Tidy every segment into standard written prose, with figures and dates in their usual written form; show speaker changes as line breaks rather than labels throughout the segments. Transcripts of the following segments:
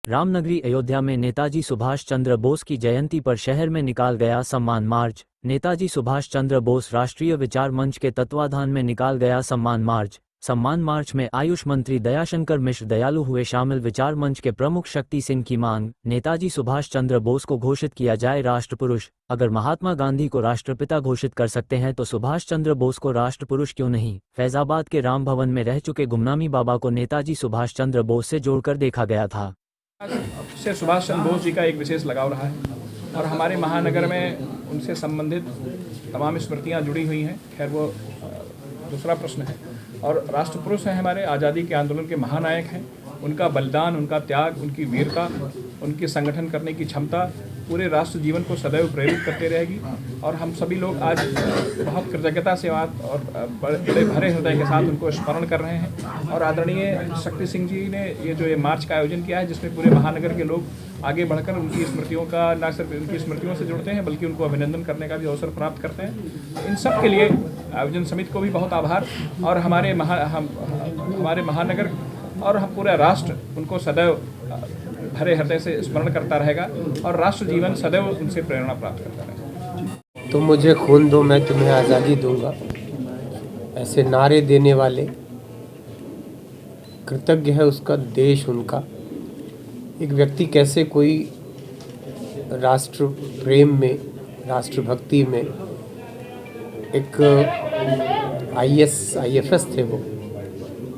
रामनगरी अयोध्या में नेताजी सुभाष चंद्र बोस की जयंती पर शहर में निकाल गया सम्मान मार्च। नेताजी सुभाष चंद्र बोस राष्ट्रीय विचार मंच के तत्वाधान में निकाल गया सम्मान मार्च। सम्मान मार्च में आयुष मंत्री दयाशंकर मिश्र दयालु हुए शामिल। विचार मंच के प्रमुख शक्ति सिंह की मांग, नेताजी सुभाष चंद्र बोस को घोषित किया जाए राष्ट्रपुरुष। अगर महात्मा गांधी को राष्ट्रपिता घोषित कर सकते हैं तो सुभाष चंद्र बोस को राष्ट्रपुरुष क्यों नहीं। फैजाबाद के राम भवन में रह चुके गुमनामी बाबा को नेताजी सुभाष चंद्र बोस से जोड़कर देखा गया था।
से सुभाष चंद्र बोस जी का एक विशेष लगाव रहा है और हमारे महानगर में उनसे संबंधित तमाम स्मृतियां जुड़ी हुई हैं। खैर वो दूसरा प्रश्न है। और राष्ट्रपुरुष हैं, हमारे आज़ादी के आंदोलन के महानायक हैं। उनका बलिदान, उनका त्याग, उनकी वीरता, उनकी संगठन करने की क्षमता पूरे राष्ट्र जीवन को सदैव प्रेरित करते रहेगी। और हम सभी लोग आज बहुत कृतज्ञता से और बड़े भरे हृदय के साथ उनको स्मरण कर रहे हैं। और आदरणीय शक्ति सिंह जी ने ये मार्च का आयोजन किया है, जिसमें पूरे महानगर के लोग आगे बढ़कर उनकी स्मृतियों का न सिर्फ उनकी स्मृतियों से जुड़ते हैं बल्कि उनको अभिनंदन करने का भी अवसर प्राप्त करते हैं। इन सब के लिए आयोजन समिति को भी बहुत आभार। और हमारे महानगर और हम पूरा राष्ट्र उनको सदैव भरे हृदय से स्मरण करता रहेगा और राष्ट्र जीवन सदैव उनसे प्रेरणा प्राप्त करता रहेगा।
तुम मुझे खून दो, मैं तुम्हें आज़ादी दूंगा, ऐसे नारे देने वाले कृतज्ञ है उसका देश उनका। एक व्यक्ति कैसे कोई राष्ट्र प्रेम में, राष्ट्रभक्ति में, एक IFS थे वो,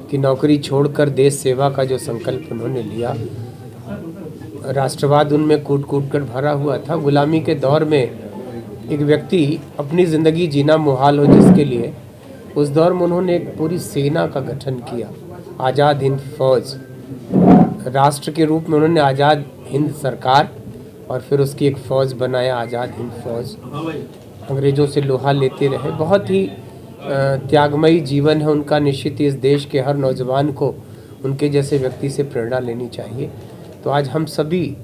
कि नौकरी छोड़कर देश सेवा का जो संकल्प उन्होंने लिया, राष्ट्रवाद उनमें कूट कूट कर भरा हुआ था। गुलामी के दौर में एक व्यक्ति अपनी ज़िंदगी जीना मुहाल हो जिसके लिए, उस दौर में उन्होंने एक पूरी सेना का गठन किया, आज़ाद हिंद फौज। राष्ट्र के रूप में उन्होंने आज़ाद हिंद सरकार और फिर उसकी एक फ़ौज बनाया, आज़ाद हिंद फौज। अंग्रेज़ों से लोहा लेते रहे। बहुत ही त्यागमयी जीवन है उनका। निश्चित ही इस देश के हर नौजवान को उनके जैसे व्यक्ति से प्रेरणा लेनी चाहिए। तो आज हम सभी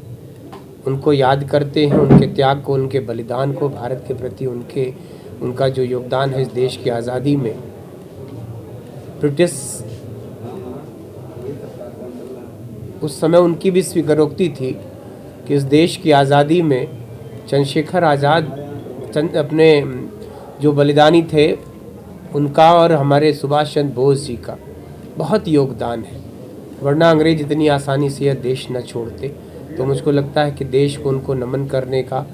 उनको याद करते हैं, उनके त्याग को, उनके बलिदान को, भारत के प्रति उनका जो योगदान है इस देश की आज़ादी में। ब्रिटिश उस समय उनकी भी स्वीकारोक्ति थी कि इस देश की आज़ादी में चंद्रशेखर आज़ाद अपने जो बलिदानी थे उनका और हमारे सुभाष चंद्र बोस जी का बहुत योगदान है, वरना अंग्रेज इतनी आसानी से यह देश न छोड़ते। तो मुझको लगता है कि देश को उनको नमन करने का,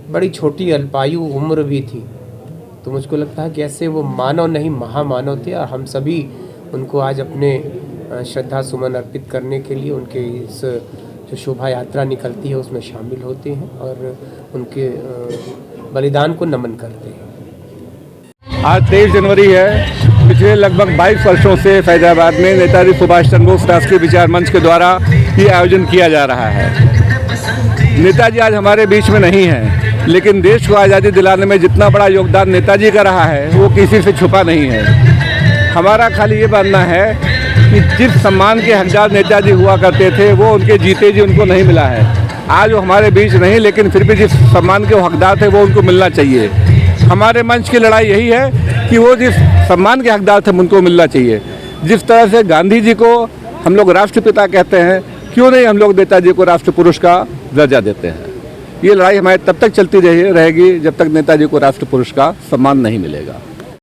बड़ी छोटी अल्पायु उम्र भी थी, तो मुझको लगता है कि ऐसे वो मानव नहीं महामानव थे। और हम सभी उनको आज अपने श्रद्धा सुमन अर्पित करने के लिए उनके इस जो शोभा यात्रा निकलती है उसमें शामिल होते हैं और उनके बलिदान को नमन करते हैं।
आज 23 जनवरी है। पिछले लगभग 22 वर्षों से फैजाबाद में नेताजी सुभाष चंद्र बोस राष्ट्रीय विचार मंच के द्वारा ये आयोजन किया जा रहा है। नेताजी आज हमारे बीच में नहीं हैं, लेकिन देश को आज़ादी दिलाने में जितना बड़ा योगदान नेताजी का रहा है वो किसी से छुपा नहीं है। हमारा खाली ये मानना है कि जिस सम्मान के हकदार नेताजी हुआ करते थे वो उनके जीते जी उनको नहीं मिला है। आज वो हमारे बीच नहीं, लेकिन फिर भी जिस सम्मान के वो हकदार थे वो उनको मिलना चाहिए। हमारे मंच की लड़ाई यही है कि वो जिस सम्मान के हकदार थे उनको मिलना चाहिए। जिस तरह से गांधी जी को हम लोग राष्ट्रपिता कहते हैं, क्यों नहीं हम लोग नेताजी को राष्ट्रपुरुष का दर्जा देते हैं। ये लड़ाई हमारी तब तक चलती रहेगी जब तक नेताजी को राष्ट्रपुरुष का सम्मान नहीं मिलेगा।